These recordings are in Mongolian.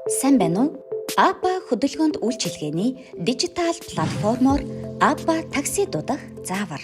Сайн байна уу? Абба хөдөлгөөнд үйлчилгээний дижитал платформоор Абба такси дуудах заавар.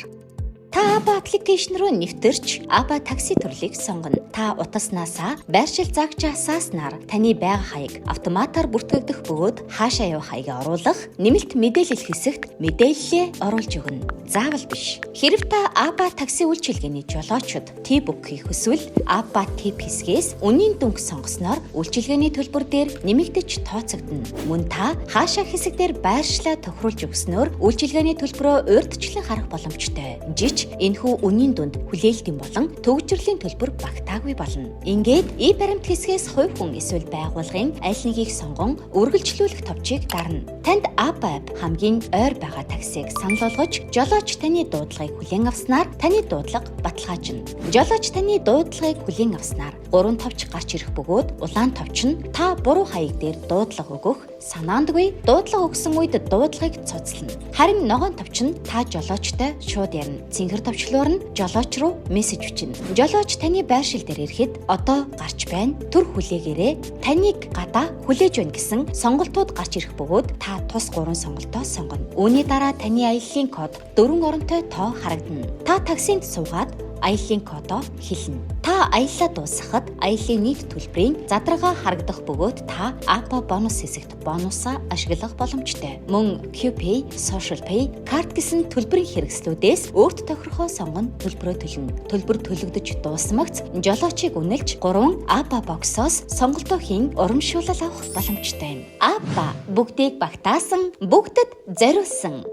Та Абба аппликейшн руу нэвтэрч Абба такси төрлийг сонгоно. Та утаснасаа байршил заагчааснаар таны байга хаяг автоматар бүртгэгдэх бөгөөд хаашаа явах хаягаа оруулах, нэмэлт мэдээлэл хэсэгт мэдээлэлээ оруулж өгнө. Заавал биш. Хэрэв та Абба такси үйлчилгээний жолоочид T-book хийх хүсвэл Абба Tip хэсгээс үнийн дүнг сонгосноор үйлчилгээний төлбөр дээр нэмэгдэж тооцогдно. Мөн та хаашаа хэсэг дээр байршлаа тохируулж өгснөөр үйлчилгээний төлбөрөө урьдчилан харах боломжтой. Жиж энэхүү үнийн дүнд хүлээлтийн болон төгжрлийн төлбөр багтаагүй болно. Ингээд баримт хэсгээс хувь хүн эсвэл байгууллагын аль нэгийг сонгон үргэлжлүүлэх товчийг дарна. Танд Абба app хамгийн ойр байгаа таксиг санал болгож, жолооч таны дуудлагыг хүлээн авснаар таны дуудлага баталгаажна. Жолооч таны дуудлагыг хүлээн авснаар 3 товч гарч ирэх бөгөөд улаан товч нь та буруу хаяг дээр дуудлага өгөх санаандгүй, дуудлага өгсөн үед дуудлагыг цуцлана. Харин ногоон товч нь та жолоочтой шууд ярина. Цэнхэр товчлуур нь жолооч руу мессеж бичнэ. Жолооч таны байршил дээр ирэхэд одоо гарч байна, түр хүлээгээрээ, таныг гадаа хүлээж байна гэсэн сонголтууд гарч ирэх бөгөөд та тус 3 сонголтоо сонгоно. Үүний дараа таны аяллаа код 4 оронтой тоо харагдана. Та таксинд суугаад аяллаа кодоо хэлнэ. Та аяллаа дуусгахад аяллаа нийт төлбөрийн задрагаа харагдах бөгөөд та Абба бонус хэсэгт бонусаа ашиглах боломжтой. Мөн QPay, SocialPay, карт гэсэн төлбөрийн хэрэгслүүдээс өөрт тохирохоо сонгон төлбөрөө төлнө. Төлбөр төлөгдөж дуусмагц жолоочийг үнэлж 3 Абба боксоос сонголтоо хийн урамшуулал авах боломжтой юм. Абба бүгдийг багтаасан, бүгдэд зориулсан.